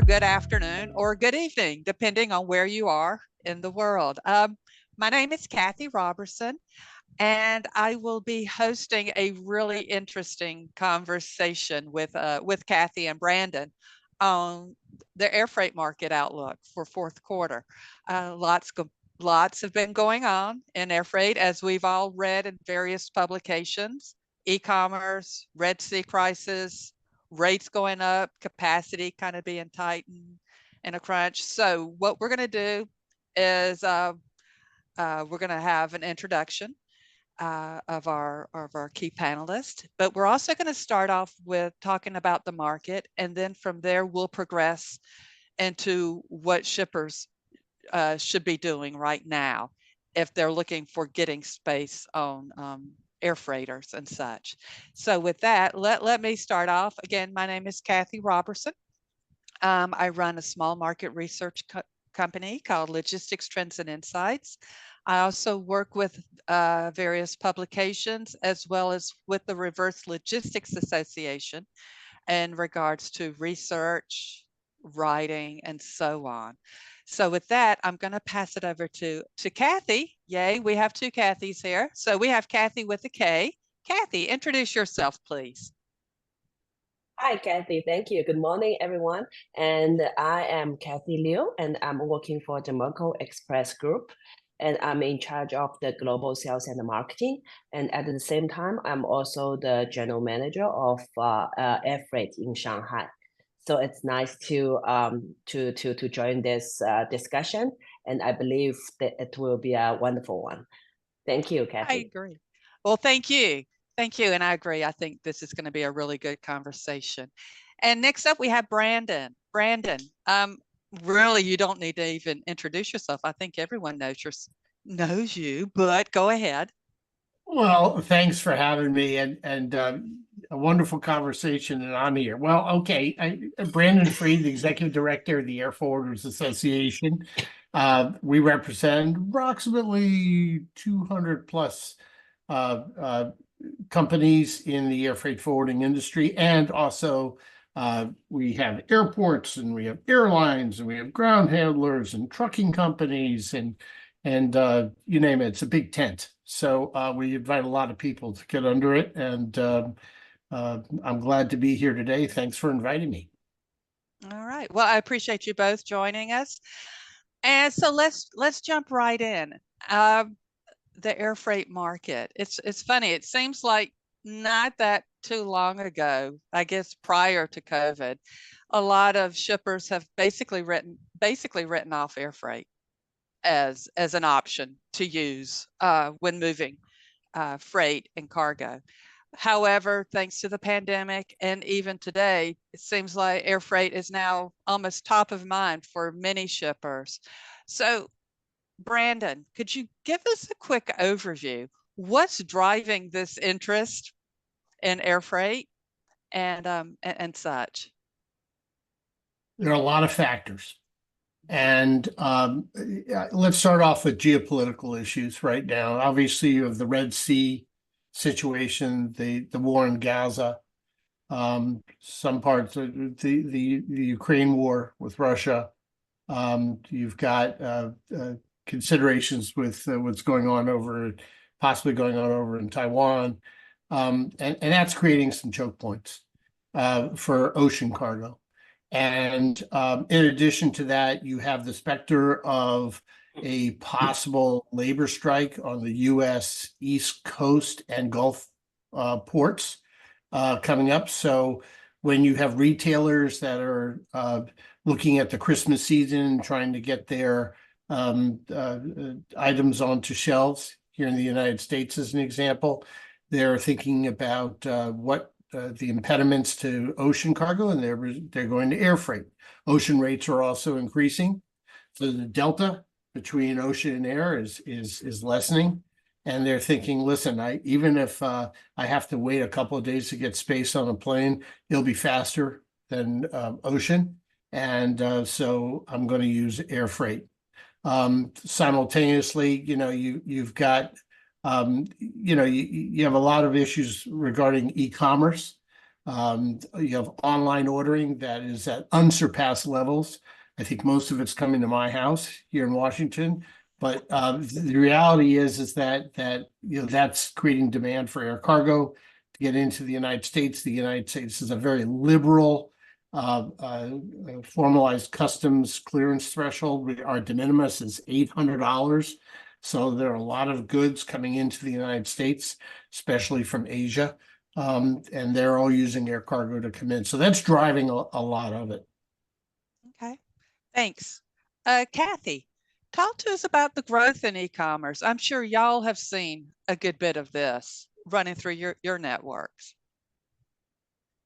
good afternoon, or good evening, depending on where you are in the world. My name is Cathy Roberson, and I will be hosting a really interesting conversation with Cathy and Brandon on the air freight market outlook for fourth quarter. Lots have been going on in air freight, as we've all read in various publications: e-commerce, Red Sea crisis, rates going up, capacity kind of being tightened in a crunch. So what we're going to do is we're going to have an introduction of our key panelists, but we're also going to start off with talking about the market, and then from there we'll progress into what shippers should be doing right now if they're looking for getting space on air freighters and such. So with that, let me start off. Again, my name is Cathy Roberson. I run a small market research company called Logistics Trends and Insights. I also work with various publications as well as with the Reverse Logistics Association in regards to research, writing, and so on. So with that, I'm going to pass it over to Cathy. Yay, we have two Cathys here. So we have Cathy with a K. Cathy, introduce yourself, please. Hi, Cathy. Thank you. Good morning, everyone. And I am Cathy Liu, and I'm working for Dimerco Express Group, and I'm in charge of the global sales and marketing. And at the same time, I'm also the general manager of air freight in Shanghai. So it's nice to join this discussion, and I believe that it will be a wonderful one. Thank you, Cathy. I agree. Well, thank you. Thank you. And I agree. I think this is going to be a really good conversation. And next up, we have Brandon. Brandon, really, you don't need to even introduce yourself. I think everyone knows you, but go ahead. Well, thanks for having me, and a wonderful conversation, and I'm here. Well, okay, Brandon Freed, the executive director of the Airforwarders Association. We represent approximately 200 plus companies in the air freight forwarding industry, and also we have airports, and we have airlines, and we have ground handlers and trucking companies, and you name it. It's a big tent. So we invite a lot of people to get under it, and I'm glad to be here today. Thanks for inviting me. All right. Well, I appreciate you both joining us. And so let's jump right in. The air freight market. It's funny. It seems like not that too long ago, I guess prior to COVID, a lot of shippers have basically written off air freight as an option to use when moving freight and cargo. However, thanks to the pandemic and even today, it seems like air freight is now almost top of mind for many shippers. So, Brandon, could you give us a quick overview? What's driving this interest in air freight and such? There are a lot of factors. And let's start off with geopolitical issues right now. Obviously, you have the Red Sea situation, the war in Gaza, some parts of the Ukraine war with Russia. You've got considerations with what's possibly going on over in Taiwan, and that's creating some choke points for ocean cargo. And in addition to that, you have the specter of a possible labor strike on the U.S. East Coast and Gulf ports coming up. So when you have retailers that are looking at the Christmas season, trying to get their items onto shelves here in the United States, as an example, they're thinking about what the impediments to ocean cargo, and they're going to air freight. Ocean rates are also increasing, so the delta between ocean and air is lessening, and they're thinking, listen, even if I have to wait a couple of days to get space on a plane, it'll be faster than ocean, and so I'm going to use air freight. Simultaneously, you've got you have a lot of issues regarding e-commerce. You have online ordering that is at unsurpassed levels. I think most of it's coming to my house here in Washington. But the reality is that that's creating demand for air cargo to get into the United States. The United States is a very liberal, formalized customs clearance threshold. Our de minimis is $800. So there are a lot of goods coming into the United States, especially from Asia. And they're all using air cargo to come in. So that's driving a lot of it. Okay, thanks. Cathy, talk to us about the growth in e-commerce. I'm sure y'all have seen a good bit of this running through your networks.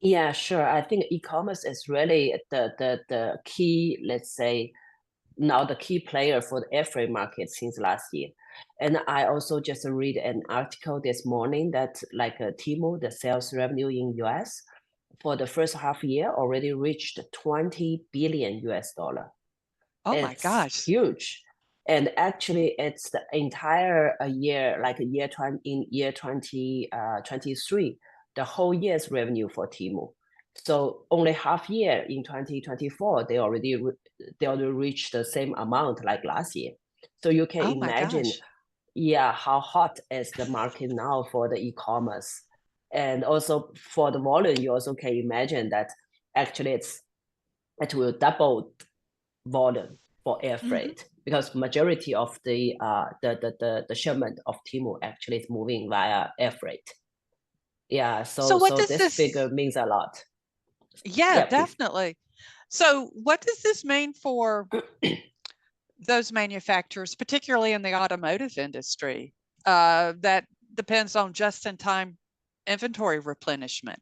Yeah, sure. I think e-commerce is really the key, let's say, now the key player for the air freight market since last year. And I also just read an article this morning that like Temu, the sales revenue in US for the first half year already reached 20 billion US dollar. Oh my It's gosh. huge. And actually it's the entire year, like in year 2023, the whole year's revenue for Temu. So only half year in 2024, they already reached the same amount like last year. So you can Oh my imagine, gosh. yeah, how hot is the market now for the e-commerce. And also for the volume, you also can imagine that actually it will double volume for air freight because majority of the shipment of Temu actually is moving via air freight. Yeah, So so what does this this? figure means a lot. Yeah, Yeah, please. definitely. So what does this mean for those manufacturers, particularly in the automotive industry, that depends on just-in-time inventory replenishment?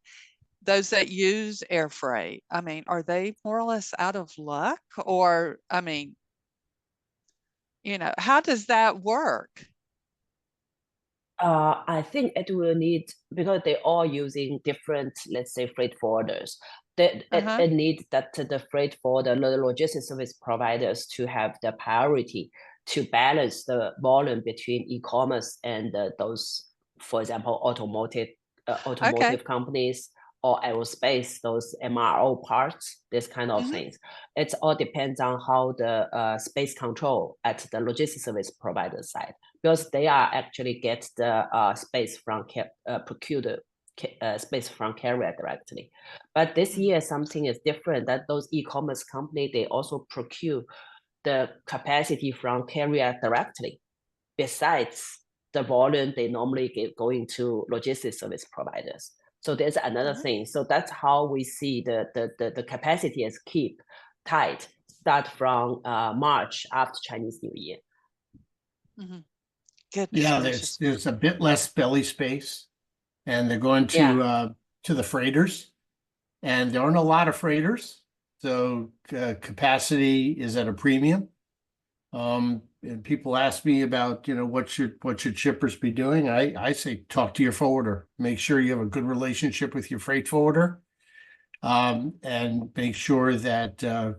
Those that use air freight, I mean, are they more or less out of luck? Or, I mean, how does that work? I think it will need, because they're all using different, let's say, freight forwarders. It needs that the freight forwarder, the logistics service providers to have the priority to balance the volume between e-commerce and those, for example, automotive Okay. companies or aerospace, those MRO parts, this kind of things. It all depends on how the space control at the logistics service provider side, because they are actually get the space from procured space from carrier directly. But this year something is different, that those e-commerce company, they also procure the capacity from carrier directly, besides the volume they normally get going to logistics service providers. So there's another thing. So that's how we see the capacity is keep tight, start from March after Chinese New Year. Goodness Yeah, gracious. there's a bit less belly space, and they're going to the freighters, and there aren't a lot of freighters, so capacity is at a premium. And people ask me about, what should shippers be doing? I say talk to your forwarder. Make sure you have a good relationship with your freight forwarder, and make sure that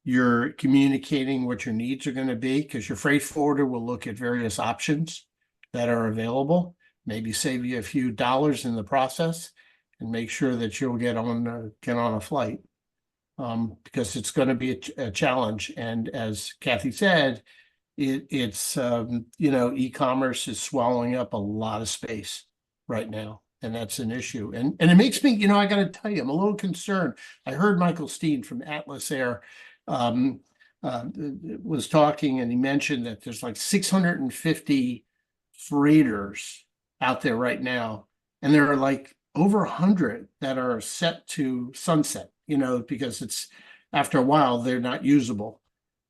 you're communicating what your needs are going to be, because your freight forwarder will look at various options that are available, maybe save you a few dollars in the process, and make sure that you'll get on a flight, because it's going to be a challenge. And as Cathy said, it's e-commerce is swallowing up a lot of space right now, and that's an issue. And it makes me, I got to tell you, I'm a little concerned. I heard Michael Steen from Atlas Air was talking, and he mentioned that there's like 650 freighters out there right now, and there are like over 100 that are set to sunset, because it's after a while they're not usable.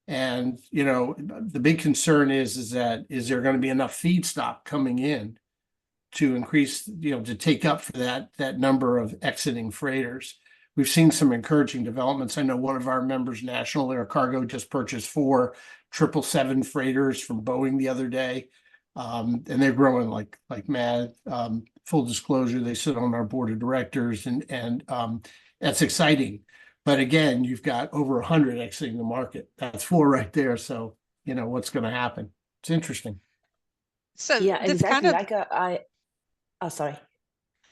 And the big concern is there going to be enough feedstock coming in to increase, to take up for that number of exiting freighters? We've seen some encouraging developments. I know one of our members, National Air Cargo, just purchased 4 777 freighters from Boeing the other day, and they're growing like mad. Full disclosure, they sit on our board of directors, and that's exciting. But again, you've got over 100 exiting the market. That's 4 right there. So, what's going to happen? It's interesting. So yeah, this exactly. kind of, Like sorry.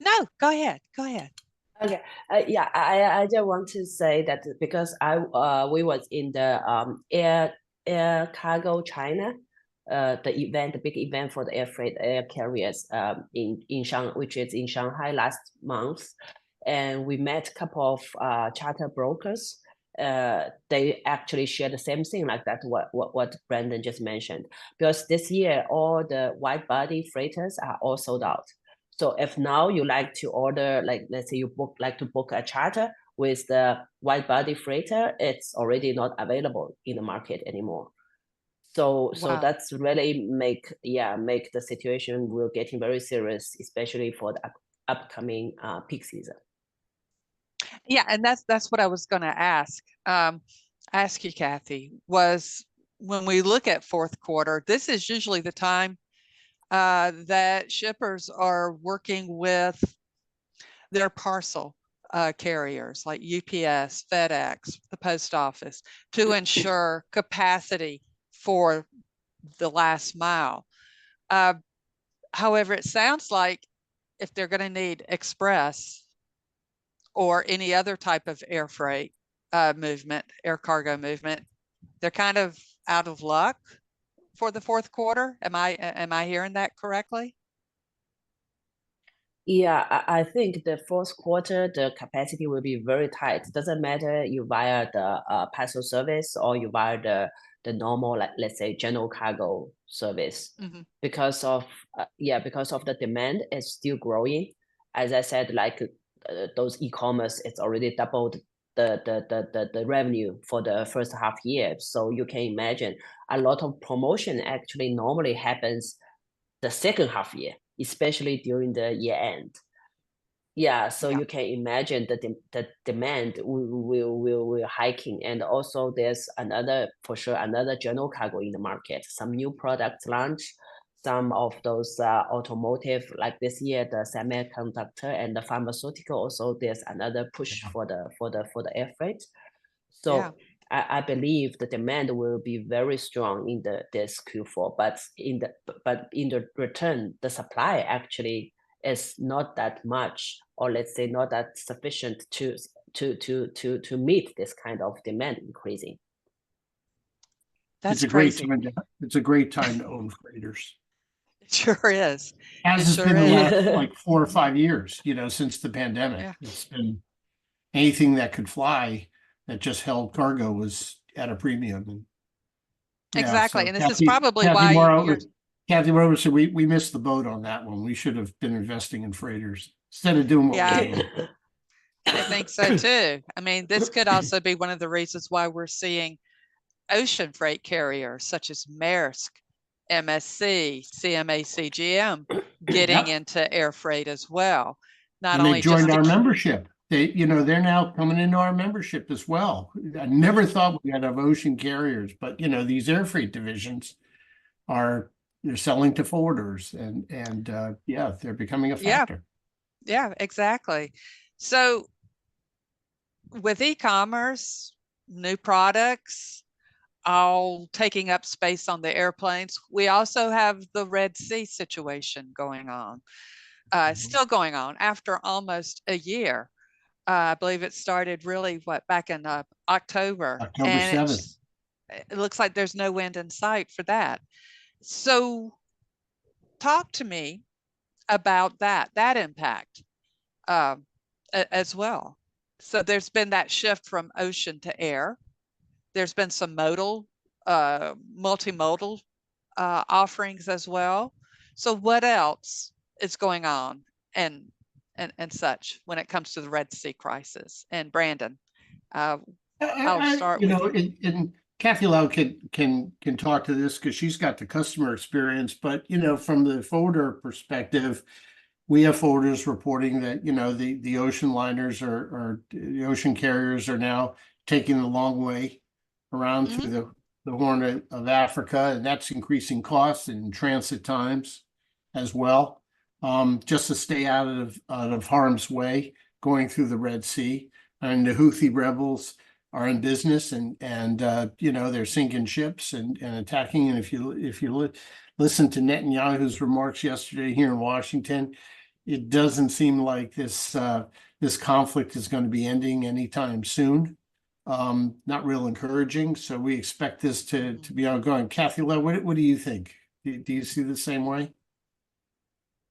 no, go ahead. Okay. Yeah, I just want to say that because we was in the air cargo China, the big event for the air freight air carriers in Shanghai, which is in Shanghai last month, and we met a couple of charter brokers. They actually share the same thing like that. What Brandon just mentioned, because this year all the wide body freighters are all sold out. So if now you like to order, like let's say you like to book a charter with the wide body freighter, it's already not available in the market anymore. So Wow. that's really make the situation will getting very serious, especially for the upcoming peak season. Yeah, and that's what I was going to ask you, Cathy, was when we look at fourth quarter, this is usually the time that shippers are working with their parcel carriers like UPS, FedEx, the post office to ensure capacity for the last mile. However, it sounds like if they're going to need express or any other type of air freight movement, air cargo movement, they're kind of out of luck for the fourth quarter. Am I hearing that correctly? Yeah, I think the fourth quarter, the capacity will be very tight. Doesn't matter you via the parcel service or you via the normal, like let's say general cargo service, because of the demand is still growing. As I said, like those e-commerce, it's already doubled the revenue for the first half year. So you can imagine a lot of promotion actually normally happens the second half year, especially during the year end. Yeah, so Yeah. you can imagine the demand will hiking, and also there's another general cargo in the market. Some new products launch, some of those automotive, like this year the semiconductor and the pharmaceutical. Also, there's another push for the air freight. So Yeah. I believe the demand will be very strong in this Q4, but in the return, the supply actually is not that much, or let's say not that sufficient to meet this kind of demand increasing. That's It's a great crazy. time it's a great time to own freighters. It sure is. As It it's sure been the is. last like 4 or 5 years, since the pandemic. Yeah. It's been anything that could fly that just held cargo was at a premium. And Exactly. so And this is probably Cathy why Morrow, you're Cathy Roberson, we missed the boat on that one. We should have been investing in freighters instead of doing what Yeah. we're doing. I think so too. I mean, this could also be one of the reasons why we're seeing ocean freight carriers such as Maersk, MSC, CMA CGM getting Yep. into air freight as well. Not And they've only just joined to our membership. They're now coming into our membership as well. I never thought we had have ocean carriers, but these air freight divisions they're selling to forwarders and they're becoming a factor. Yeah, exactly. So with e-commerce, new products, all taking up space on the airplanes, we also have the Red Sea situation going on, still going on after almost a year. I believe it started really back in October, October and 7th. it looks like there's no end in sight for that. So talk to me about that impact as well. So there's been that shift from ocean to air. There's been some multimodal offerings as well. So what else is going on and such when it comes to the Red Sea crisis? And Brandon, I'll start with you. And Cathy Lau can talk to this because she's got the customer experience, but from the forwarder perspective, we have forwarders reporting that the ocean liners or the ocean carriers are now taking the long way around through the Horn of Africa, and that's increasing costs and transit times as well, just to stay out of harm's way going through the Red Sea. And the Houthi rebels are in business, and they're sinking ships and attacking. And if you listen to Netanyahu's remarks yesterday here in Washington, it doesn't seem like this this conflict is going to be ending anytime soon. Not real encouraging. So we expect this to be ongoing. Cathy, what do you think? Do you see the same way?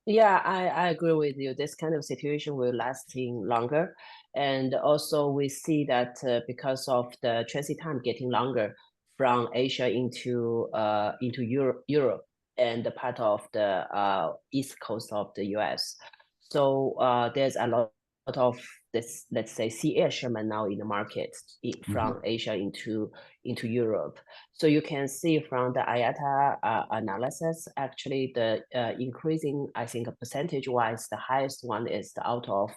Yeah, I agree with you. This kind of situation will lasting longer. And also we see that because of the transit time getting longer from Asia into Europe and the part of the east coast of the US. So there's a lot of this, let's say, sea air shipment now in the market from Asia into Europe. So you can see from the IATA analysis, actually the increasing, I think percentage-wise, the highest one is out of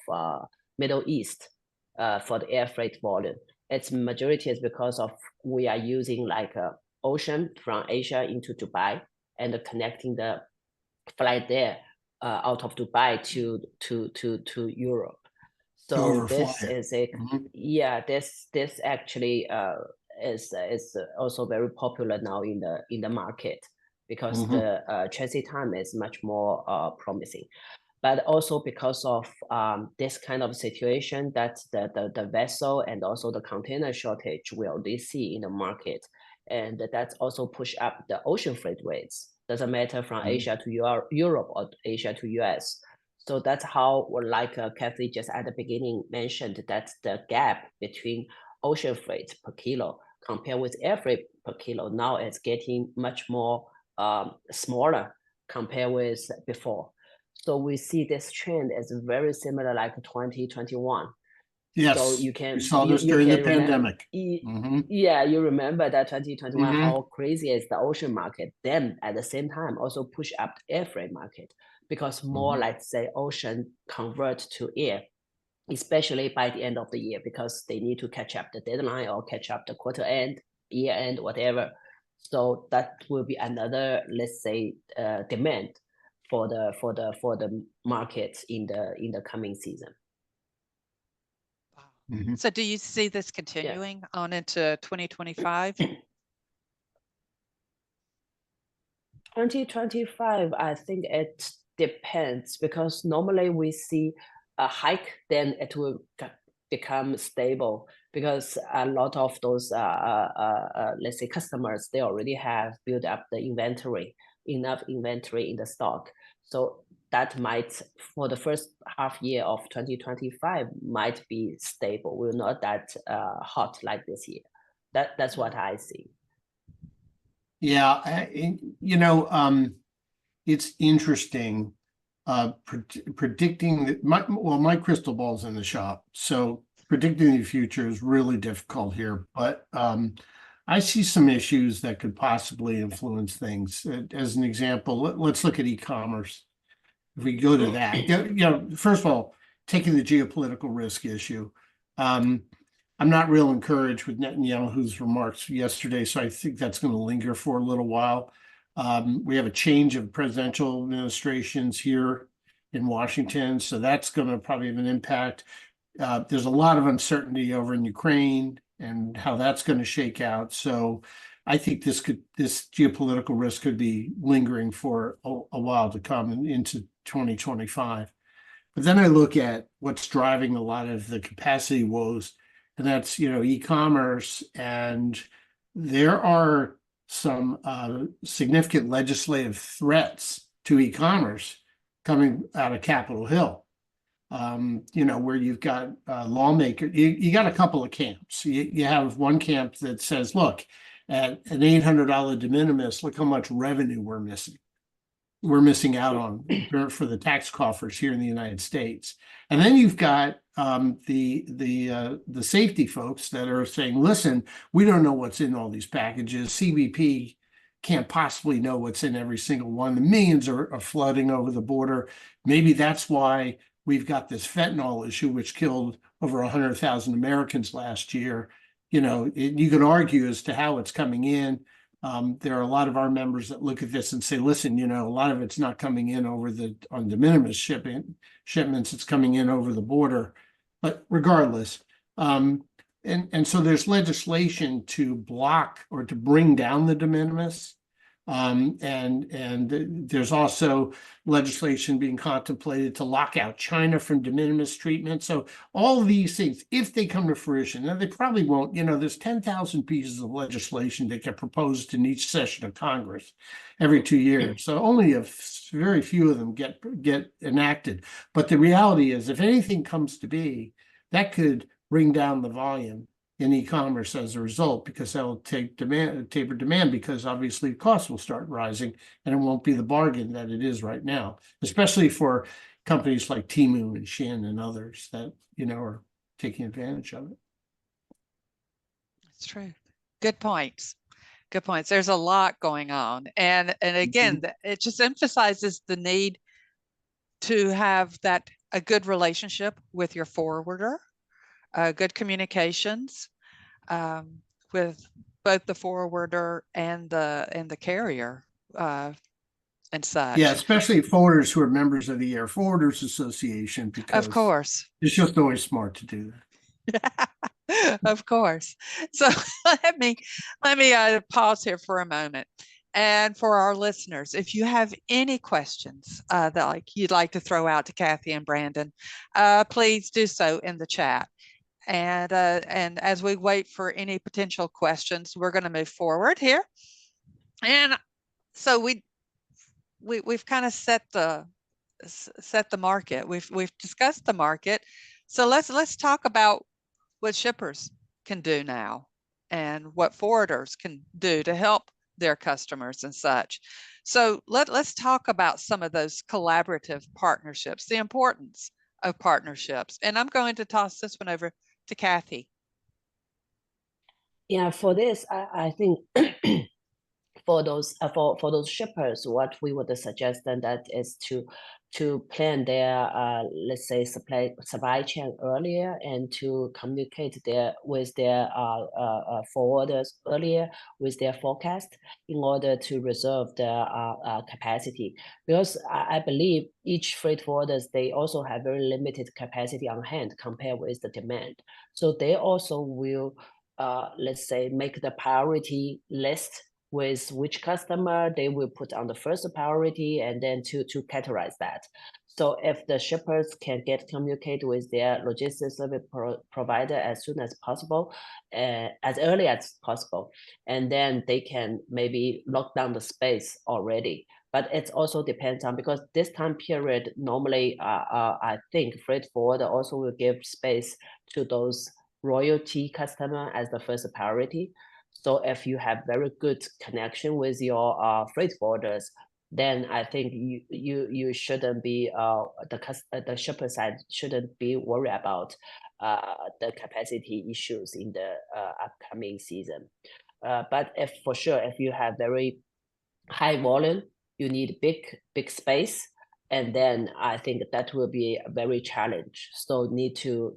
Middle East for the air freight volume. Its majority is because of we are using like a ocean from Asia into Dubai and connecting the flight there out of Dubai to Europe. So this is a yeah, this actually is also very popular now in the market because the transit time is much more promising, but also because of this kind of situation that the vessel and also the container shortage we already see in the market, and that's also push up the ocean freight rates. Doesn't matter from Asia to Europe or Asia to US. So that's how, like Cathy just at the beginning mentioned, that the gap between ocean freight per kilo compared with air freight per kilo now is getting much more smaller compared with before. So we see this trend is very similar like 2021. Yes, so you can we saw this during the pandemic. Yeah, you remember that 2021, how crazy is the ocean market. Then at the same time also push up the air freight market because more, let's say, ocean convert to air, especially by the end of the year, because they need to catch up the deadline or catch up the quarter end, year end, whatever. So that will be another, let's say, demand for the market in the coming season. So do you see this continuing on into 2025? 2025, I think it depends because normally we see a hike, then it will become stable because a lot of those, let's say, customers, they already have built up the enough inventory in the stock. So that might, for the first half year of 2025, might be stable. We're not that hot like this year. That's what I see. Yeah, it's interesting predicting that my crystal ball's in the shop, so predicting the future is really difficult here, but I see some issues that could possibly influence things. As an example, let's look at e-commerce. If we go to that, first of all, taking the geopolitical risk issue, I'm not real encouraged with Netanyahu's remarks yesterday, so I think that's going to linger for a little while. We have a change of presidential administrations here in Washington, so that's going to probably have an impact. There's a lot of uncertainty over in Ukraine and how that's going to shake out. So I think this geopolitical risk could be lingering for a while to come and into 2025. But then I look at what's driving a lot of the capacity woes, and that's e-commerce, and there are some significant legislative threats to e-commerce coming out of Capitol Hill. Where you've got lawmakers, you got a couple of camps. You have one camp that says, look, at an $800 de minimis, look how much revenue we're missing. We're missing out on for the tax coffers here in the United States. And then you've got the safety folks that are saying, listen, we don't know what's in all these packages. CBP can't possibly know what's in every single one. The millions are flooding over the border. Maybe that's why we've got this fentanyl issue, which killed over 100,000 Americans last year. You can argue as to how it's coming in. There are a lot of our members that look at this and say, listen, a lot of it's not coming in on de minimis shipments, it's coming in over the border. But regardless, and so there's legislation to block or to bring down the de minimis. And there's also legislation being contemplated to lock out China from de minimis treatment. So all of these things, if they come to fruition, now they probably won't, there's 10,000 pieces of legislation that get proposed in each session of Congress every 2 years. So only very few of them get enacted. But the reality is, if anything comes to be, that could bring down the volume in e-commerce as a result, because that will taper demand, because obviously costs will start rising and it won't be the bargain that it is right now, especially for companies like Temu and Shein and others that, are taking advantage of it. It's true. Good points. Good points. There's a lot going on. And again, it just emphasizes the need to have a good relationship with your forwarder, good communications with both the forwarder and the carrier and such. Yeah, especially forwarders who are members of the Airforwarders Association, because of course it's just always smart to do that. Of course. So let me pause here for a moment. And for our listeners, if you have any questions that you'd like to throw out to Cathy and Brandon, please do so in the chat. And as we wait for any potential questions, we're going to move forward here. And so we've kind of set the market. We've discussed the market. So let's talk about what shippers can do now and what forwarders can do to help their customers and such. So let's talk about some of those collaborative partnerships, the importance of partnerships. And I'm going to toss this one over to Cathy. Yeah, for this, I think for those shippers, what we would suggest then that is to plan their let's say supply chain earlier, and to communicate with their forwarders earlier with their forecast, in order to reserve the capacity. Because I believe each freight forwarders, they also have very limited capacity on hand compared with the demand. So they also will let's say make the priority list with which customer they will put on the first priority, and then to categorize that. So if the shippers can communicate with their logistics service provider as soon as possible, as early as possible, and then they can maybe lock down the space already. But it also depends on, because this time period, normally I think freight forwarder also will give space to those royalty customer as the first priority. So if you have very good connection with your freight forwarders, then I think you shouldn't be the shipper side shouldn't be worried about the capacity issues in the upcoming season. But if you have very high volume, you need big space, and then I think that will be a very challenge. So need to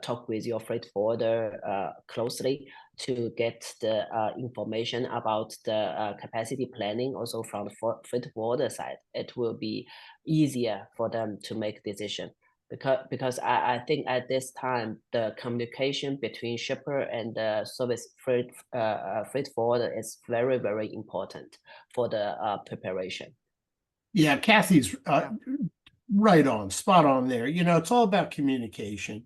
talk with your freight forwarder closely to get the information about the capacity planning also from the freight forwarder side. It will be easier for them to make decision, because I think at this time the communication between shipper and the service freight forwarder is very, very important for the preparation. Yeah, Cathy's right on, spot on there. It's all about communication.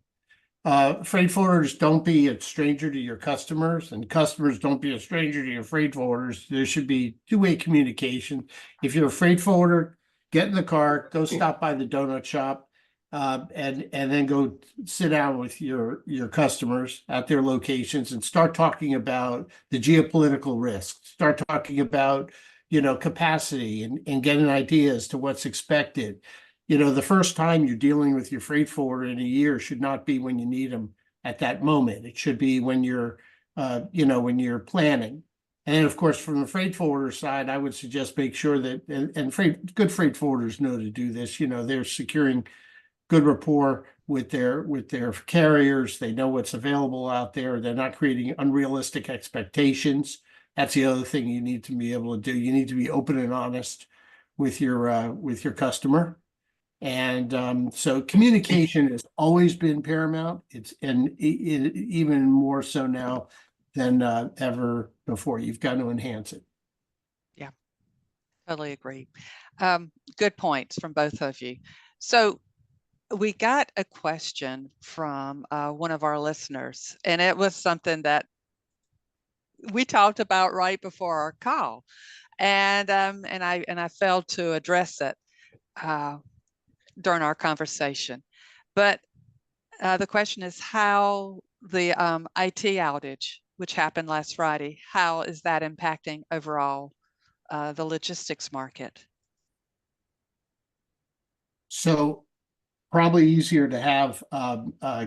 Freight forwarders, don't be a stranger to your customers, and customers, don't be a stranger to your freight forwarders. There should be two-way communication. If you're a freight forwarder, get in the car, go stop by the donut shop, and then go sit down with your customers at their locations and start talking about the geopolitical risks. Start talking about capacity and getting ideas to what's expected. The first time you're dealing with your freight forwarder in a year should not be when you need them at that moment. It should be when you're, when you're planning. And then, of course, from the freight forwarder side, I would suggest make sure that, good freight forwarders know to do this. They're securing good rapport with their carriers. They know what's available out there. They're not creating unrealistic expectations. That's the other thing you need to be able to do. You need to be open and honest with your customer. And so communication has always been paramount. It's even more so now than ever before. You've got to enhance it. Yeah, Totally agree. Good points from both of you. So we got a question from one of our listeners, and it was something that we talked about right before our call, and I failed to address it during our conversation. But the question is how the IT outage, which happened last Friday, how is that impacting overall the logistics market? So probably easier to have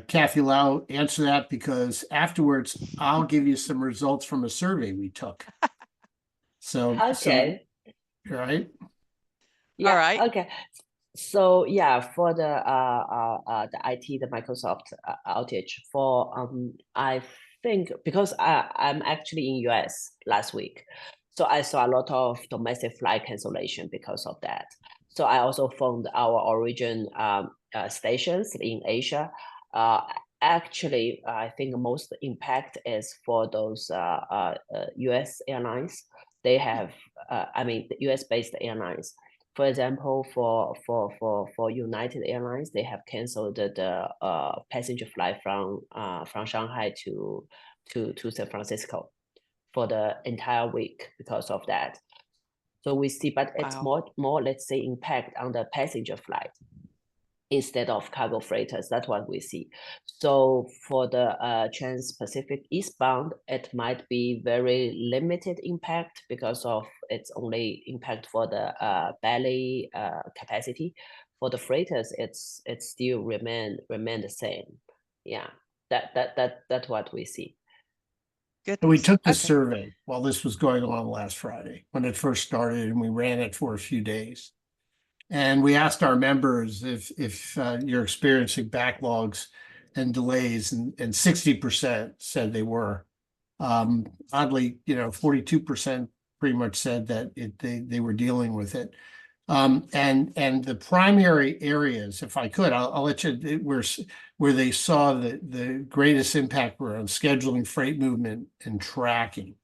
Cathy Lau answer that, because afterwards I'll give you some results from a survey we took. So, Okay. right? Yeah. All right. Okay. So yeah, for the IT, the Microsoft outage for I think because I'm actually in US last week, so I saw a lot of domestic flight cancellation because of that. So I also found our origin stations in Asia. Actually, I think most most is for those US airlines. They have, I mean, the US based airlines. For example, for United Airlines, they have canceled the passenger flight from Shanghai to San Francisco for the entire week because of that. So we see, but it's Wow. more let's say impact on the passenger flight instead of cargo freighters. That's what we see. So for the Trans-Pacific eastbound, it might be very limited impact because of its only impact for the belly capacity. For the freighters, it's still remain the same. Yeah, that's what we see. And we Goodness. took this Okay. survey while this was going on last Friday when it first started, and we ran it for a few days. And we asked our members if you're experiencing backlogs and delays, and 60% said they were. Oddly, 42% pretty much said that they were dealing with it. And the primary areas, if I could, I'll let you, where they saw the greatest impact were on scheduling, freight movement, and tracking,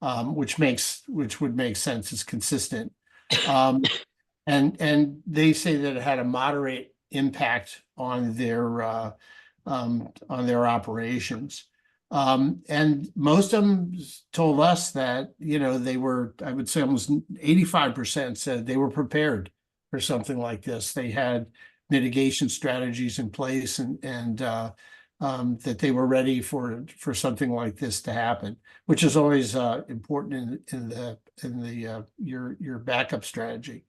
which would make sense. It's consistent. And they say that it had a moderate impact on their operations. And most of them told us that, they were, I would say almost 85% said they were prepared for something like this. They had mitigation strategies in place, and that they were ready for something like this to happen, which is always important in your backup strategy.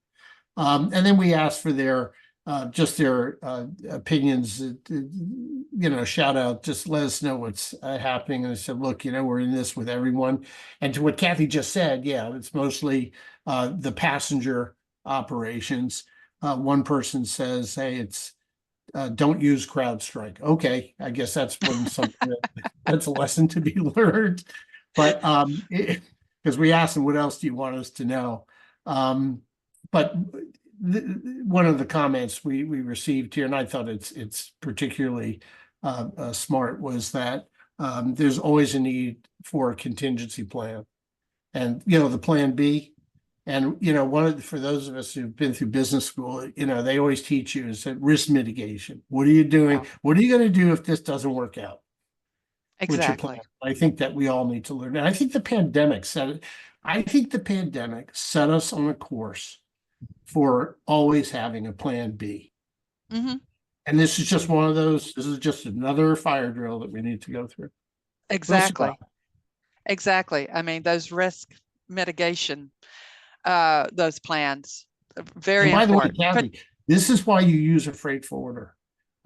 And then we asked for their opinions, shout out, just let us know what's happening. And I said, look, we're in this with everyone. And to what Cathy just said, yeah, it's mostly the passenger operations. One person says, hey, it's don't use CrowdStrike. Okay, I guess that's that's a lesson to be learned. But because we asked them, what else do you want us to know? But one of the comments we received here, and I thought it's particularly smart, was that there's always a need for a contingency plan, and the plan B. And for those of us who've been through business school, they always teach you is that risk mitigation. What are you doing? Wow. What are you going to do if this doesn't work out? What's your plan? Exactly. I think that we all need to learn. And I think the pandemic set it. I think the pandemic set us on a course for always having a plan B. Hmm. And this is just one of those. This is just another fire drill that we need to go through. Exactly. Exactly. I mean, those risk mitigation, those plans, very And by the way, important. But Cathy, this is why you use a freight forwarder.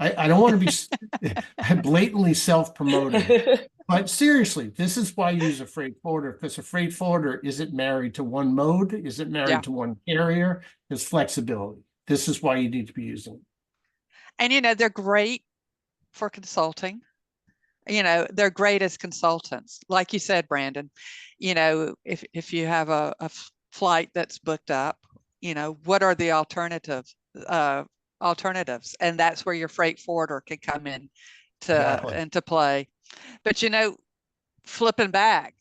I don't want to be blatantly self-promoting, but seriously, this is why you use a freight forwarder, because a freight forwarder isn't married to one mode, isn't married yeah, to one carrier. There's flexibility. This is why you need to be using it. and they're great for consulting. They're great as consultants. Like you said, Brandon, if you have a flight that's booked up, what are the alternatives? And that's where your freight forwarder can come in Exactly. into play. But flipping back,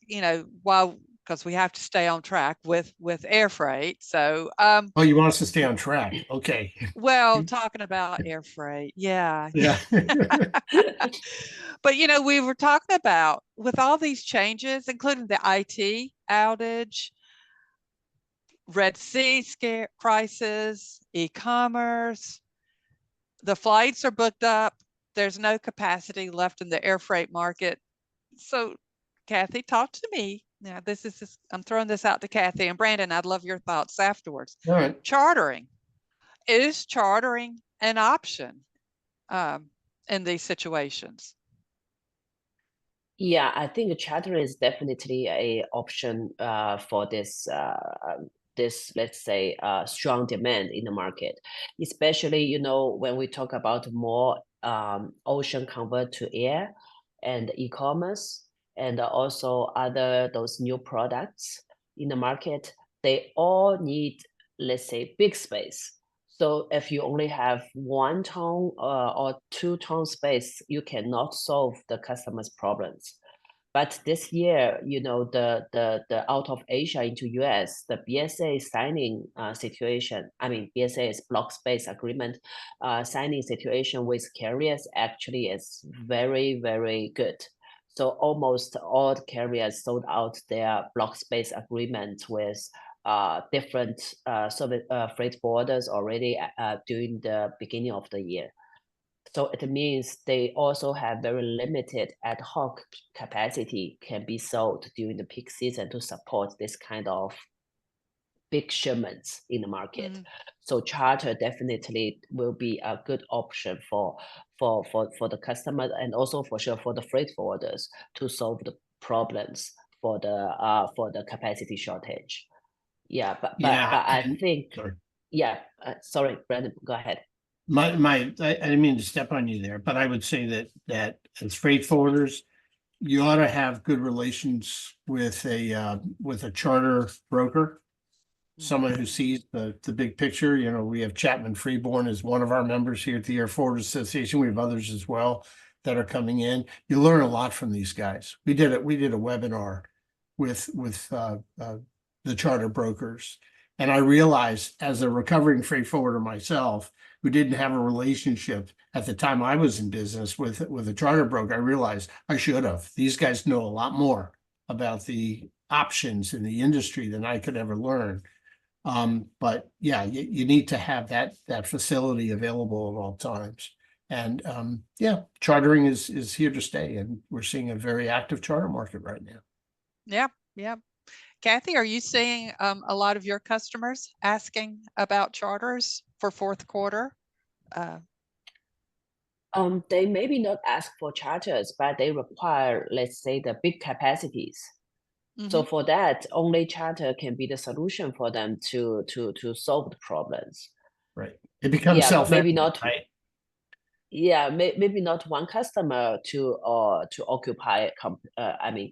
while because we have to stay on track with air freight. So, Oh, you want us to stay on track? Okay. well, talking about air freight, yeah. Yeah. But we were talking about with all these changes, including the IT outage, Red Sea scare crisis, e-commerce, the flights are booked up. There's no capacity left in the air freight market. So, Cathy, talk to me. Now, I'm throwing this out to Cathy and Brandon. I'd love your thoughts afterwards. All right. Chartering. Is chartering an option in these situations? Yeah, I think charter is definitely a option for this, let's say, strong demand in the market, especially when we talk about more ocean convert to air and e-commerce and also other those new products in the market. They all need, let's say, big space. So if you only have 1 ton or 2 ton space, you cannot solve the customer's problems. But this year, the out of Asia into US, the BSA signing situation, I mean, BSA is block space agreement signing situation with carriers actually is very, very good. So almost all the carriers sold out their block space agreement with different freight forwarders already during the beginning of the year. So it means they also have very limited ad hoc capacity can be sold during the peak season to support this kind of big shipments in the market. So charter definitely will be a good option for the customer and also for sure for the freight forwarders to solve the problems for the capacity shortage. Yeah, but I think sorry. yeah. Sorry, Brandon, go ahead. I didn't mean to step on you there, but I would say that as freight forwarders, you ought to have good relations with a charter broker, someone who sees the big picture. We have Chapman Freeborn as one of our members here at the Airforwarders Association. We have others as well that are coming in. You learn a lot from these guys. We did a webinar with the charter brokers, and I realized as a recovering freight forwarder myself, who didn't have a relationship at the time I was in business with a charter broker, I realized I should have. These guys know a lot more about the options in the industry than I could ever learn. But yeah, you need to have that facility available at all times. And yeah, chartering is here to stay, and we're seeing a very active charter market right now. Yeah. Cathy, are you seeing a lot of your customers asking about charters for fourth quarter? They maybe not ask for charters, but they require, let's say, the big capacities. So for that, only charter can be the solution for them to solve the problems. Right. It becomes maybe not. right? Yeah, maybe not one customer to occupy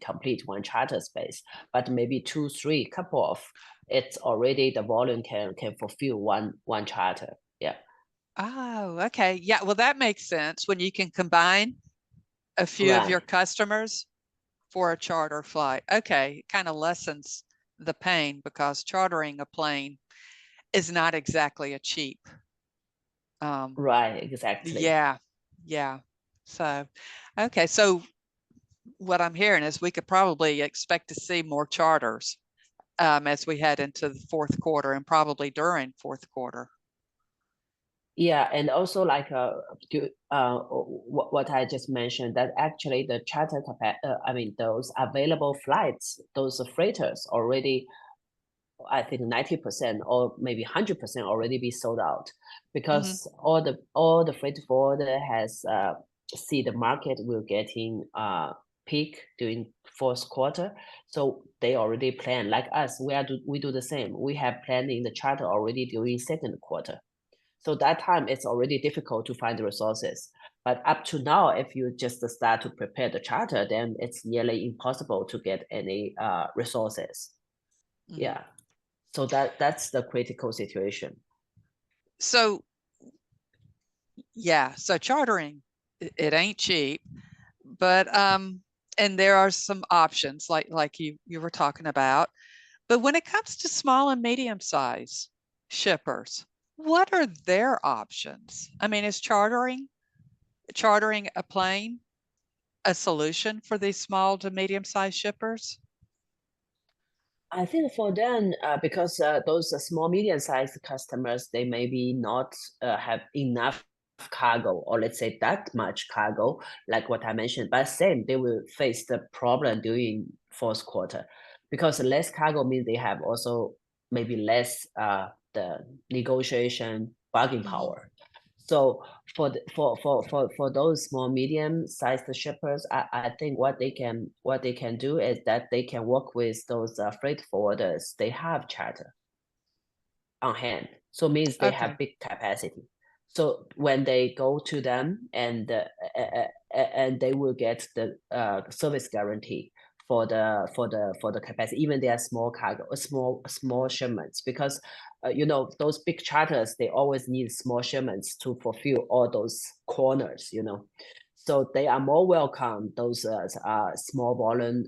complete one charter space, but maybe 2, 3, couple of. It's already the volume can fulfill one charter. Yeah. Oh, okay. Yeah, well, that makes sense when you can combine a few of your customers for a charter flight. Okay, it kind of lessens the pain because chartering a plane is not exactly a cheap. Right, exactly. Yeah. So, okay. So what I'm hearing is we could probably expect to see more charters as we head into the fourth quarter and probably during fourth quarter. Yeah, and also like what I just mentioned, that actually the charter those available flights, those freighters already, I think 90% or maybe 100% already be sold out, because all the freight forwarder has see the market will getting peak during fourth quarter, so they already plan like us. We do the same. We have planning the charter already during second quarter. So that time it's already difficult to find the resources. But up to now, if you just start to prepare the charter, then it's nearly impossible to get any resources. Yeah. So that's the critical situation. So yeah, so chartering, it ain't cheap, but and there are some options like you were talking about. But when it comes to small and medium size shippers, what are their options? I mean, is chartering a plane a solution for these small to medium sized shippers? I think for them, because those small, medium-sized customers, they maybe not have enough cargo, or let's say that much cargo, like what I mentioned. But same, they will face the problem during fourth quarter, because less cargo means they have also maybe less the negotiation bargaining power. So for those small, medium-sized shippers, I think what they can do is that they can work with those freight forwarders. They have charter on hand, so means they have Okay. big capacity. So when they go to them and they will get the service guarantee for the capacity, even they are small cargo, small shipments, because those big charters, they always need small shipments to fulfill all those corners. So they are more welcome those small volume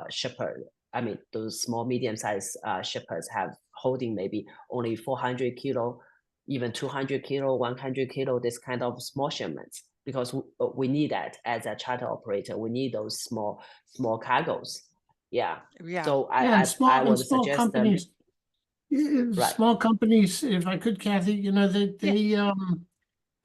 shipper. I mean, those small, medium-sized shippers have holding maybe only 400 kilo, even 200 kilo, 100 kilo, this kind of small shipments, because we need that as a charter operator. We need those small cargos. Yeah. Yeah. So Yeah, and I would small suggest them. companies, Right. small companies, if I could, Kathy,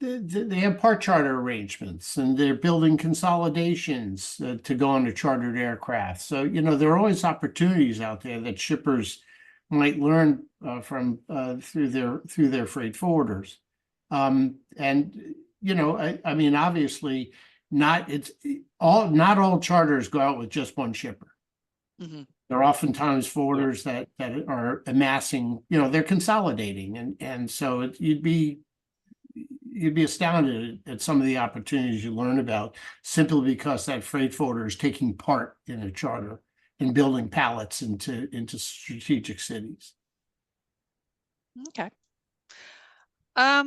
they have part charter arrangements, and they're building consolidations to go on to chartered aircraft. So, there are always opportunities out there that shippers might learn from through their freight forwarders. And I mean, obviously, not all charters go out with just one shipper. Hmm. There are oftentimes forwarders that are amassing, they're consolidating, and so you'd be astounded at some of the opportunities you learn about, simply because that freight forwarder is taking part in a charter and building pallets into strategic cities. Okay. All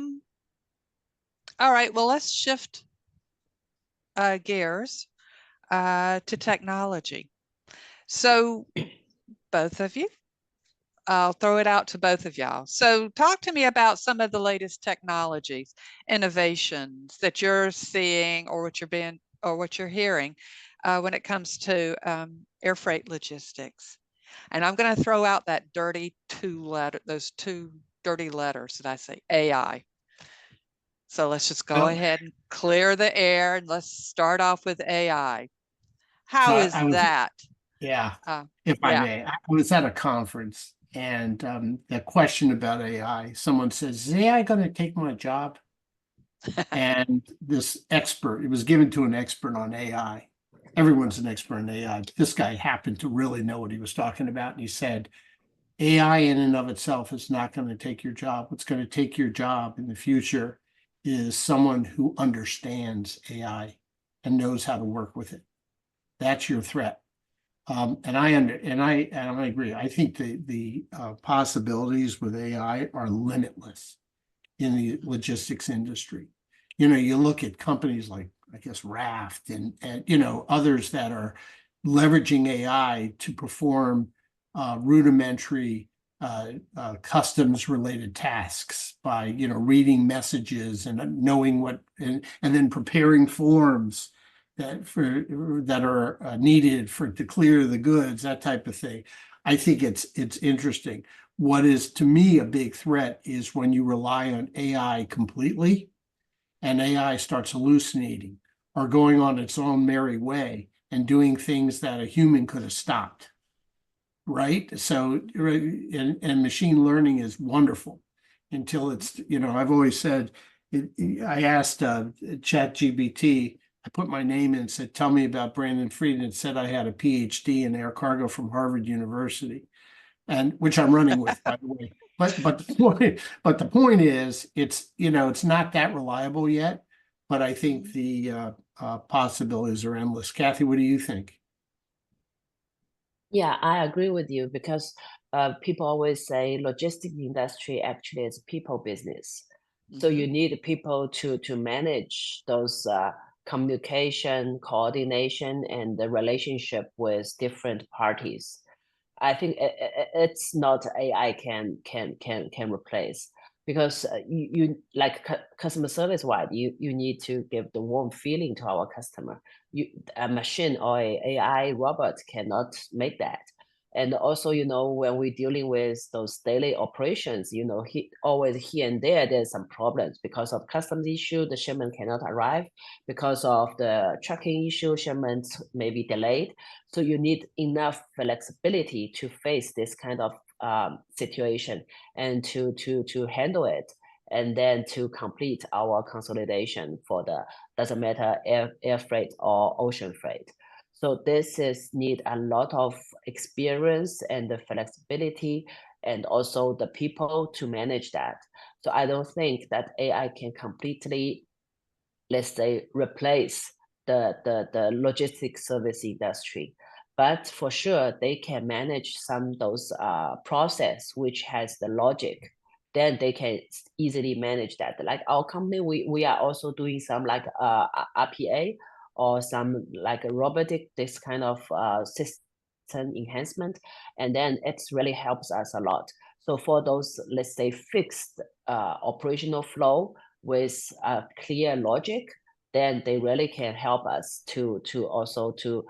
right. Well, let's shift gears to technology. So both of you, I'll throw it out to both of y'all. So talk to me about some of the latest technologies, innovations that you're seeing, or what you're hearing when it comes to air freight logistics. And I'm going to throw out that those two dirty letters that I say, AI. So let's just go Well, ahead and clear the air, and let's start off with AI. so How is I was, that? yeah, Uh, if I yeah. may, I was at a conference, and the question about AI, someone says, "Is AI going to take my job?" And this expert, it was given to an expert on AI. Everyone's an expert in AI. This guy happened to really know what he was talking about. And he said, AI in and of itself is not going to take your job. What's going to take your job in the future is someone who understands AI and knows how to work with it. That's your threat. And I agree. I think the possibilities with AI are limitless in the logistics industry. You look at companies like, I guess, Raft and others that are leveraging AI to perform rudimentary customs related tasks by reading messages and knowing what, and then preparing forms that are needed to clear the goods, that type of thing. I think it's interesting. What is, to me, a big threat is when you rely on AI completely, and AI starts hallucinating or going on its own merry way and doing things that a human could have stopped. Right? So, and machine learning is wonderful until it's, I've always said, I asked ChatGPT, I put my name in, said, tell me about Brandon Frieden, and said I had a PhD in air cargo from Harvard University, and which I'm running with, by the way. But the point is, it's not that reliable yet, but I think the possibilities are endless. Cathy, what do you think? Yeah, I agree with you, because people always say logistics industry actually is people business. So Mhm. you need people to manage those communication, coordination, and the relationship with different parties. I think it's not AI can replace, because you like customer service wise, you need to give the warm feeling to our customer. A machine or a AI robot cannot make that. And also, when we're dealing with those daily operations, always here and there's some problems because of customs issue, the shipment cannot arrive. Because of the tracking issue, shipment may be delayed. So you need enough flexibility to face this kind of situation and to handle it, and then to complete our consolidation for the, doesn't matter, air freight or ocean freight. So this need a lot of experience and the flexibility, and also the people to manage that. So I don't think that AI can completely, let's say, replace the logistics service industry. But for sure, they can manage some those process which has the logic. Then they can easily manage that. Like our company, we are also doing some like RPA or some like robotic, this kind of system enhancement, and then it's really helps us a lot. So for those, let's say, fixed operational flow with a clear logic, then they really can help us to also to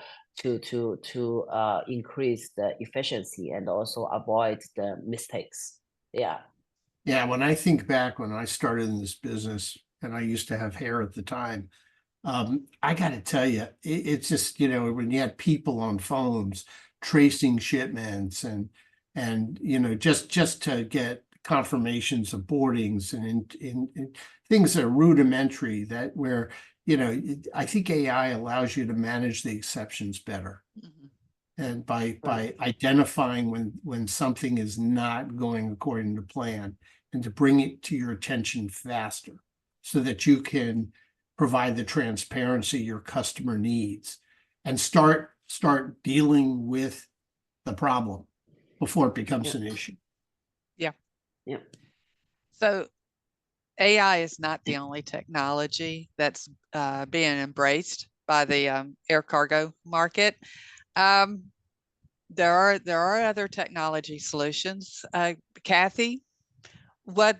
increase the efficiency and also avoid the mistakes. Yeah. Yeah, when I think back when I started in this business, and I used to have hair at the time, I got to tell you, it's just, when you had people on phones tracing shipments and just to get confirmations of boardings and in things that are rudimentary, that where I think AI allows you to manage the exceptions better. And by identifying when something is not going according to plan, and to bring it to your attention faster, so that you can provide the transparency your customer needs, and start dealing with the problem before it becomes an issue. Yeah. Yeah. So AI is not the only technology that's being embraced by the air cargo market. There are other technology solutions. Cathy, what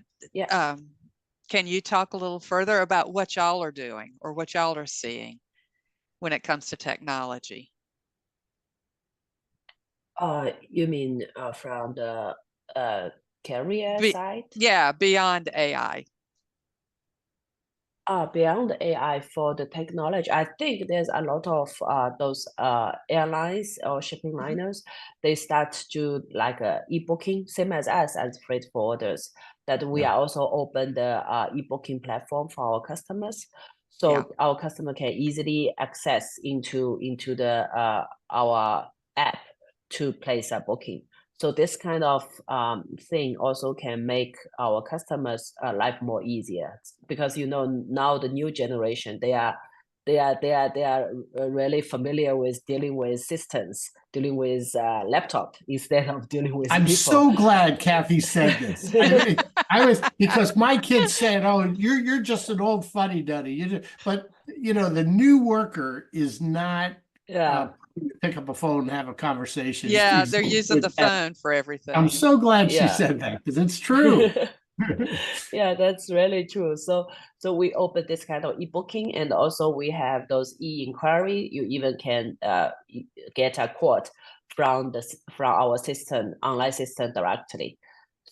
can you talk a little further about what y'all are doing or what y'all are seeing when it comes to technology? You mean from the carrier side? Yeah, beyond AI. Beyond AI, for the technology, I think there's a lot of those airlines or shipping liners. They start to like e-booking, same as us as freight forwarders. That we are also open the e-booking platform for our customers, so our customer can easily access into the our app to place a booking. So this kind of thing also can make our customers' life more easier, because now the new generation, they are really familiar with dealing with systems, dealing with laptop instead of dealing with I'm people. so glad Cathy said this. I was, because my kids said, "Oh, you're just an old fuddy-duddy." But the new worker is not. Pick up a phone and have a conversation. Yeah, they're using the phone for everything. I'm so glad she said that, because it's true. Yeah, that's really true. So we open this kind of e-booking, and also we have those e-inquiry. You even can get a quote from our system, online system directly.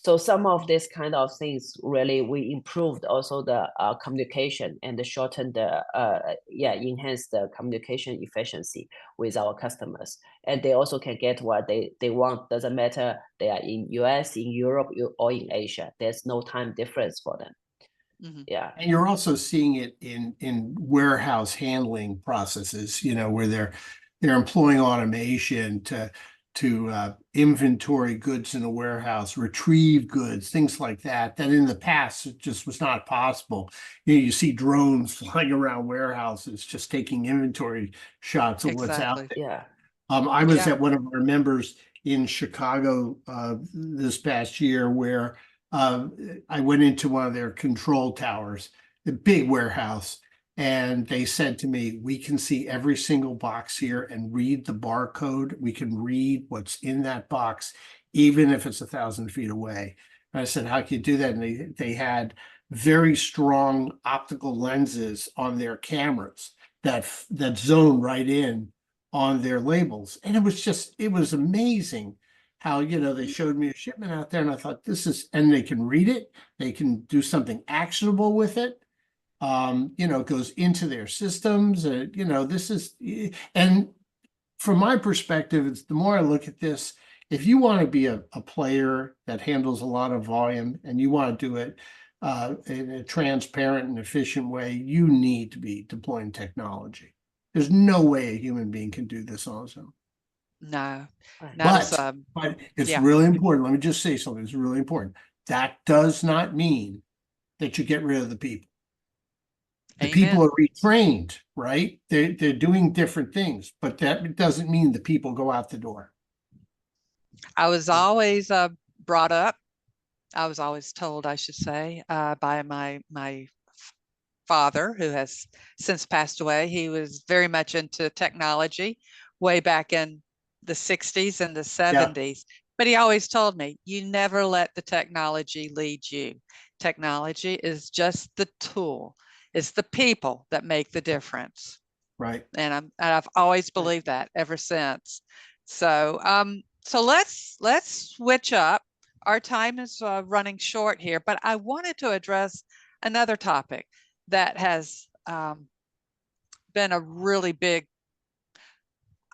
So some of this kind of things, really, we improved also the communication and shortened the enhanced the communication efficiency with our customers, and they also can get what they want. Doesn't matter they are in US, in Europe, or in Asia. There's no time difference for them. Yeah, and you're also seeing it in warehouse handling processes, where they're employing automation to inventory goods in a warehouse, retrieve goods, things like that in the past it just was not possible. You see drones flying around warehouses just taking inventory shots of what's out there. Yeah. I was at one of our members in Chicago this past year, where I went into one of their control towers, a big warehouse, And they said to me, we can see every single box here and read the barcode. We can read what's in that box, even if it's 1,000 feet away. And I said, how can you do that? And they had very strong optical lenses on their cameras that zone right in on their labels. And it was amazing how, they showed me a shipment out there and I thought and they can read it. They can do something actionable with it. It goes into their systems. And from my perspective, it's the more I look at this, if you want to be a player that handles a lot of volume and you want to do it in a transparent and efficient way, you need to be deploying technology. There's no way a human being can do this on its own. No, Right. But it's yeah. really important. Let me just say something. It's really important. That does not mean that you get rid of the people. The people Amen. are retrained, right? They're doing different things, but that doesn't mean the people go out the door. I was always brought up. I was always told, I should say, by my father, who has since passed away. He was very much into technology way back in the 60s and the 70s. But he always told me, you never let the technology lead you. Technology is just the tool. It's the people that make the difference. Right. And I've always believed that ever since. So so let's switch up. Our time is running short here, but I wanted to address another topic that has been a really big,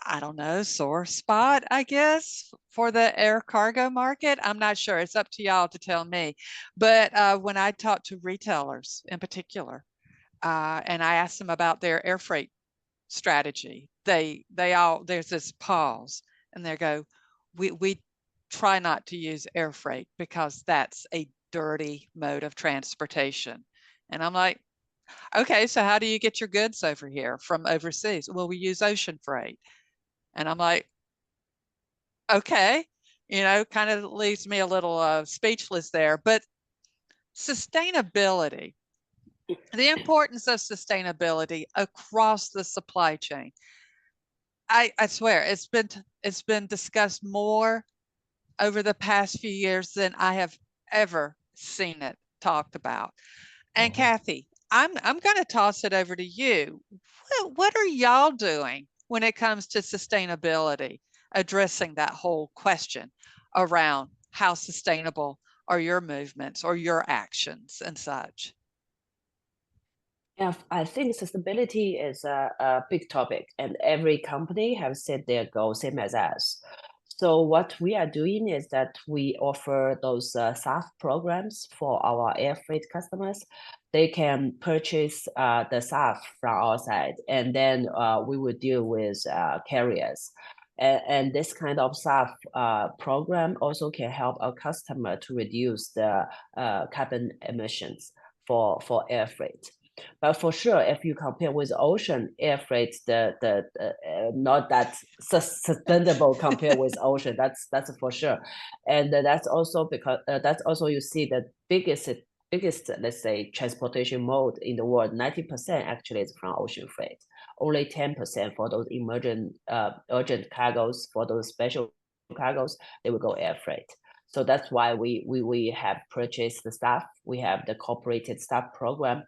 I don't know, sore spot, I guess, for the air cargo market. I'm not sure. It's up to y'all to tell me. But when I talk to retailers in particular, and I ask them about their air freight strategy, there's this pause and they go, we try not to use air freight because that's a dirty mode of transportation. And I'm like, okay, so how do you get your goods over here from overseas? Well, we use ocean freight. And I'm like, okay, kind of leaves me a little speechless there. But sustainability, the importance of sustainability across the supply chain. I swear it's been discussed more over the past few years than I have ever seen it talked about. And Cathy, I'm going to toss it over to you. What are y'all doing when it comes to sustainability, addressing that whole question around how sustainable are your movements or your actions and such? Yeah, I think sustainability is a big topic, and every company have set their goal same as us. So what we are doing is that we offer those SAF programs for our air freight customers. They can purchase the SAF from our side, and then we will deal with carriers. And this kind of SAF program also can help our customer to reduce the carbon emissions for air freight. But for sure, if you compare with ocean air freight, the not that sustainable compared with ocean. That's for sure, and that's also because that's also you see the biggest let's say transportation mode in the world. 90% actually is from ocean freight. Only 10% for those urgent cargos, for those special cargos, they will go air freight. So that's why we have purchased the staff. We have the cooperated staff program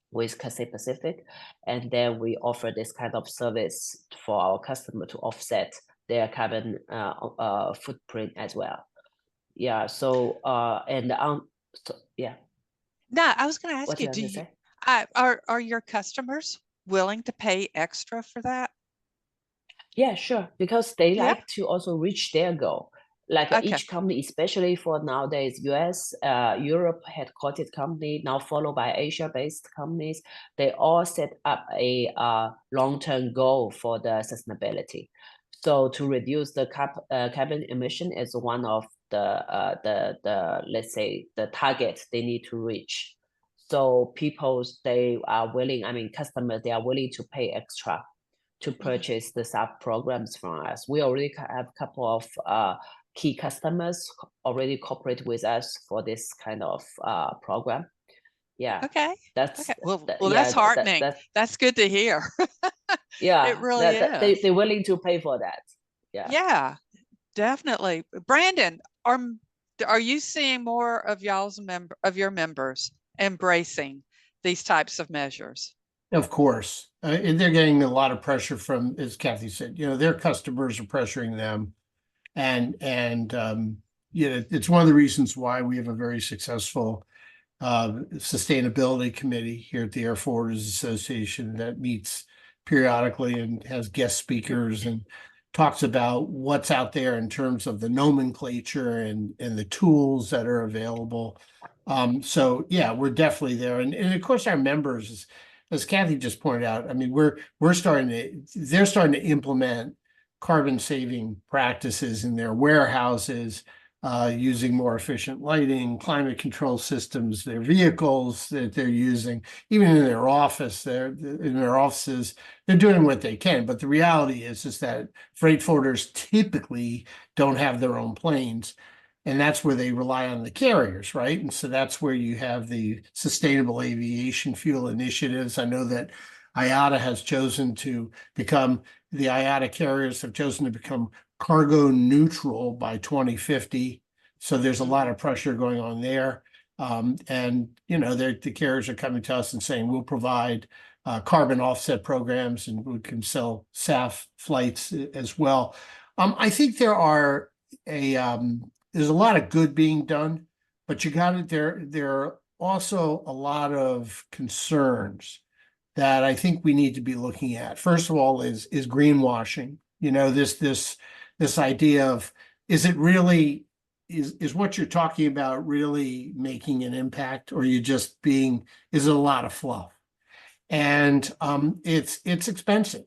with Cathay Pacific, and then we offer this kind of service for our customer to offset their carbon footprint as well. Yeah. So yeah. No, I was going to ask What you, did I say? are your customers willing to pay extra for that? Yeah, sure. Because they Yeah. like to also reach their goal. Like Okay. each company, especially for nowadays, US, Europe headquartered company, now followed by Asia-based companies, they all set up a long-term goal for the sustainability. So to reduce the carbon emission is one of the let's say the target they need to reach. So they are willing. I mean, customers, they are willing to pay extra to purchase the SAF programs from us. We already have a couple of key customers already cooperate with us for this kind of program. Yeah. Okay. That's Okay. Well, that, well, yeah, that's heartening. That's good to hear. It yeah, really that is. they're willing to pay for that. Yeah. Yeah, definitely. Brandon, are you seeing more of your members embracing these types of measures? Of course, and they're getting a lot of pressure from, as Cathy said, their customers are pressuring them, and it's one of the reasons why we have a very successful sustainability committee here at the Airforwarders Association that meets periodically and has guest speakers and talks about what's out there in terms of the nomenclature and the tools that are available. So yeah, we're definitely there, and of course our members, as Cathy just pointed out, I mean they're starting to implement carbon saving practices in their warehouses, using more efficient lighting, climate control systems, their vehicles that they're using, even in their offices, they're doing what they can. But the reality is that freight forwarders typically don't have their own planes. And that's where they rely on the carriers, right? And so that's where you have the sustainable aviation fuel initiatives. I know that IATA has chosen to become, the IATA carriers have chosen to become cargo neutral by 2050. So there's a lot of pressure going on there. And the carriers are coming to us and saying we'll provide carbon offset programs, and we can sell SAF flights as well. I think there's a lot of good being done, but there are also a lot of concerns that I think we need to be looking at. First of all, is greenwashing. This idea of, is it really, is what you're talking about really making an impact, or is it a lot of fluff? And it's expensive.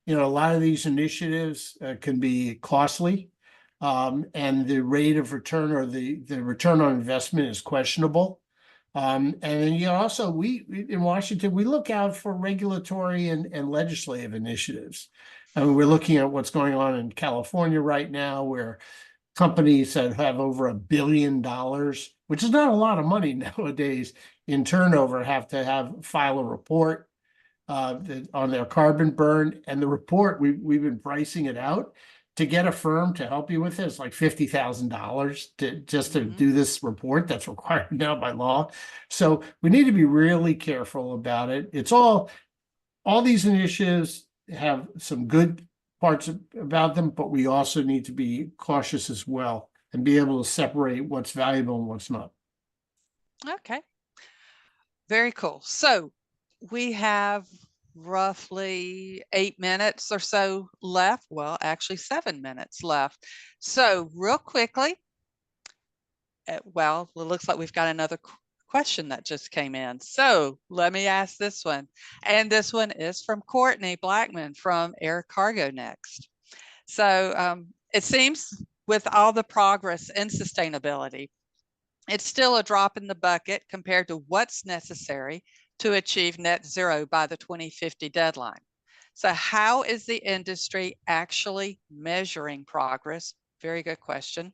A lot of these initiatives can be costly, and the rate of return, or the return on investment, is questionable. And then also we in Washington, we look out for regulatory and legislative initiatives. I mean, we're looking at what's going on in California right now, where companies that have over $1 billion, which is not a lot of money nowadays in turnover, have to file a report on their carbon burn. And the report, we've been pricing it out. To get a firm to help you with it, it's like $50,000 to do this report that's required now by law. So we need to be really careful about it. It's all these initiatives have some good parts about them, but we also need to be cautious as well and be able to separate what's valuable and what's not. Okay. Very cool. So we have roughly 8 minutes or so left. Well, actually 7 minutes left. So real quickly, well, it looks like we've got another question that just came in. So let me ask this one. And this one is from Courtney Blackman from Air Cargo Next. So it seems with all the progress in sustainability, it's still a drop in the bucket compared to what's necessary to achieve net zero by the 2050 deadline. So how is the industry actually measuring progress? Very good question.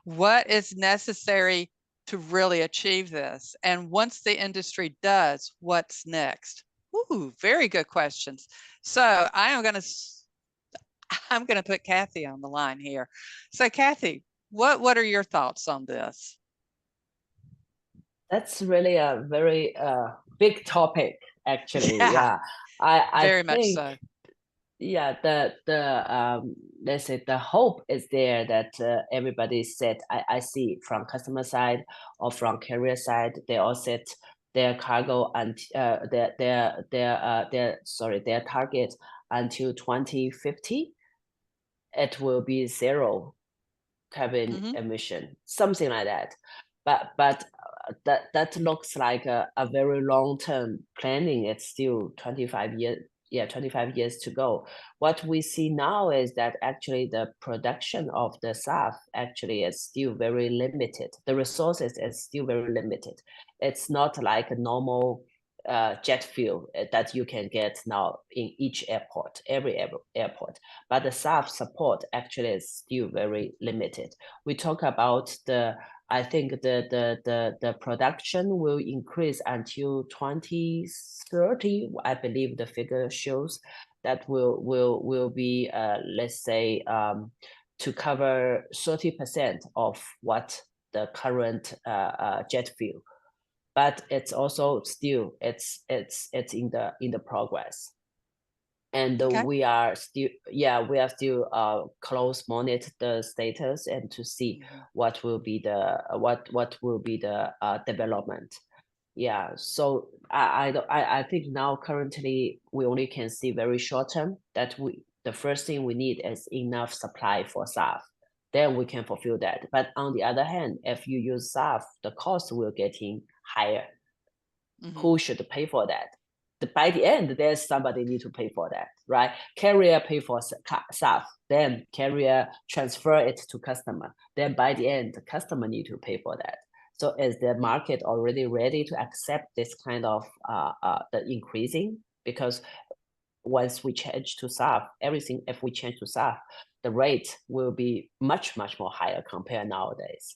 What is necessary to really achieve this? And once the industry does, what's next? Ooh, very good questions. So I'm going to put Cathy on the line here. So Cathy, what are your thoughts on this? That's really a very big topic, actually. Yeah, I very much think, so. Yeah, let's say the hope is there that everybody said, I see from customer side or from carrier side, they all set their cargo and their target until 2050. It will be zero carbon emission, something like that. But that looks like a very long-term planning. It's still 25 years to go. What we see now is that actually the production of the SAF actually is still very limited. The resources is still very limited. It's not like a normal jet fuel that you can get now in each airport, every airport. But the SAF support actually is still very limited. We talk about I think the production will increase until 2030. I believe the figure shows that will be let's say to cover 30% of what the current jet fuel. But it's also still it's in the progress, and Okay. we are still close monitor the status and to see what will be the development. Yeah, so I think now currently we only can see very short term that the first thing we need is enough supply for SAF. Then we can fulfill that. But on the other hand, if you use SAF, the cost will getting higher. Who should pay for that? By the end, there's somebody need to pay for that, right? Carrier pay for SAF, then carrier transfer it to customer. Then by the end, the customer need to pay for that. So is the market already ready to accept this kind of the increasing? Because once we change to SAF, if we change to SAF, the rate will be much, much more higher compared nowadays.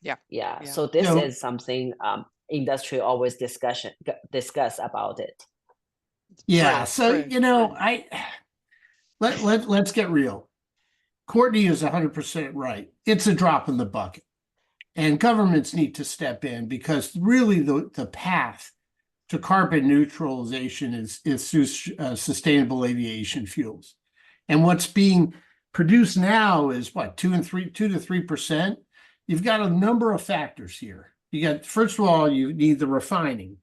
Yeah. So this is something industry always discuss about it. Yeah. True, So, true. let's get real. Courtney is 100% right. It's a drop in the bucket. And governments need to step in because really the path to carbon neutralization is through sustainable aviation fuels. And what's being produced now is what, 2 to 3%? You've got a number of factors here. First of all, you need the refining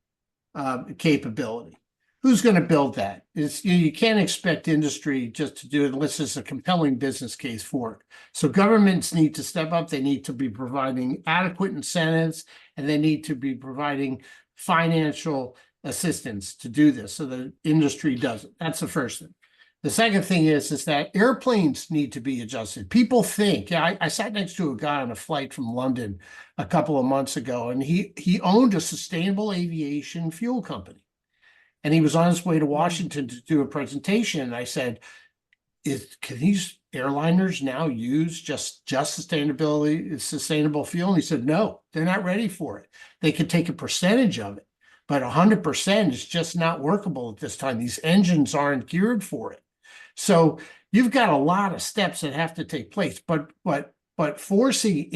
capability. Who's going to build that? You can't expect industry just to do it unless there's a compelling business case for it. So governments need to step up. They need to be providing adequate incentives, and they need to be providing financial assistance to do this so the industry does it. That's the first thing. The second thing is that airplanes need to be adjusted. People think, I sat next to a guy on a flight from London a couple of months ago, and he owned a sustainable aviation fuel company. And he was on his way to Washington to do a presentation. And I said, can these airliners now use just sustainable fuel? And he said, no, they're not ready for it. They could take a percentage of it, but 100% is just not workable at this time. These engines aren't geared for it. So you've got a lot of steps that have to take place, but forcing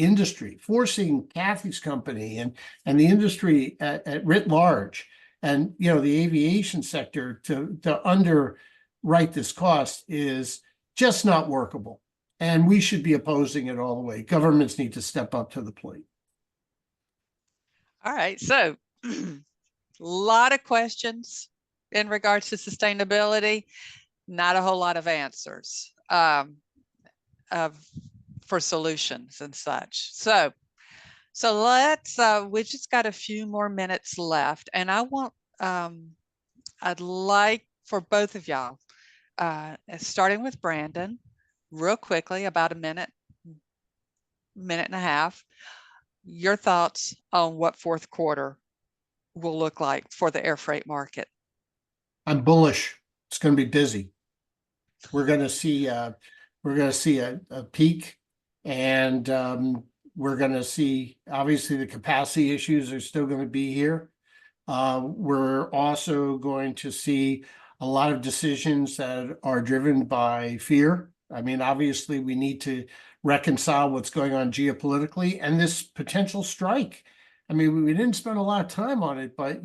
Cathy's company and the industry at writ large, and the aviation sector to underwrite this cost is just not workable. And we should be opposing it all the way. Governments need to step up to the plate. All right, so a lot of questions in regards to sustainability, not a whole lot of answers for solutions and such. So let's, we just got a few more minutes left, and I'd like for both of y'all, starting with Brandon, real quickly, about a minute and a half, your thoughts on what fourth quarter will look like for the air freight market. I'm bullish. It's going to be busy. We're going to see a peak, and we're going to see, obviously, the capacity issues are still going to be here. We're also going to see a lot of decisions that are driven by fear. I mean, obviously, we need to reconcile what's going on geopolitically and this potential strike. I mean, we didn't spend a lot of time on it, but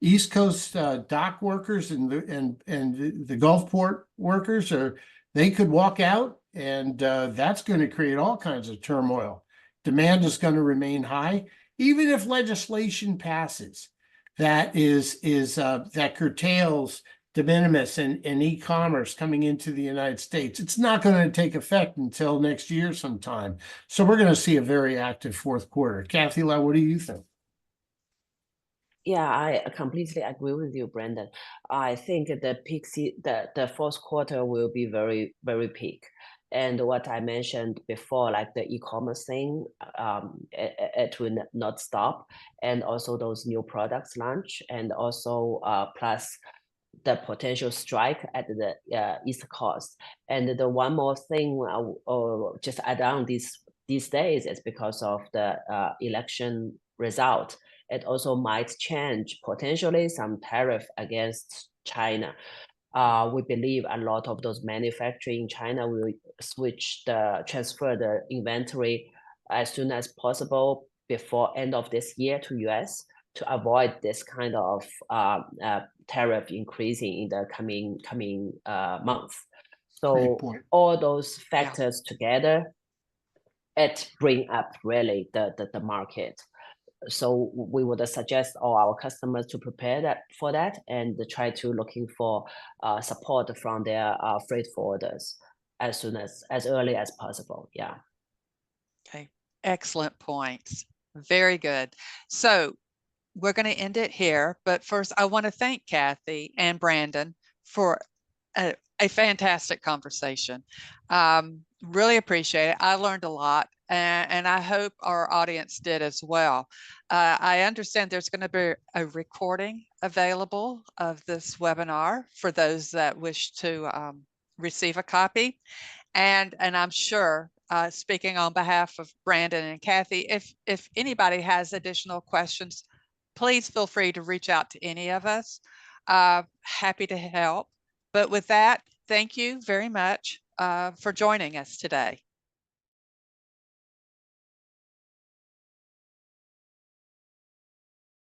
East Coast dock workers and the Gulfport workers they could walk out, and that's going to create all kinds of turmoil. Demand is going to remain high, even if legislation passes that that curtails de minimis and e-commerce coming into the United States. It's not going to take effect until next year sometime. So we're going to see a very active fourth quarter. Cathy, what do you think? Yeah, I completely agree with you, Brandon. I think the fourth quarter will be very, very peak. And what I mentioned before, like the e-commerce thing, it will not stop. And also those new products launch, and also plus the potential strike at the East Coast. And the one more thing just add on these days is because of the election result. It also might change potentially some tariff against China. We believe a lot of those manufacturing in China will transfer the inventory as soon as possible before end of this year to US to avoid this kind of tariff increasing in the coming month. So all those factors together, it bring up really the market. So we would suggest all our customers to prepare for that and try to looking for support from their freight forwarders as early as possible. Yeah. Okay, excellent points. Very good. So we're going to end it here, but first I want to thank Cathy and Brandon for a fantastic conversation. Really appreciate it. I learned a lot, and I hope our audience did as well. I understand there's going to be a recording available of this webinar for those that wish to receive a copy. And I'm sure, speaking on behalf of Brandon and Cathy, if anybody has additional questions, please feel free to reach out to any of us. Happy to help. But with that, thank you very much for joining us today.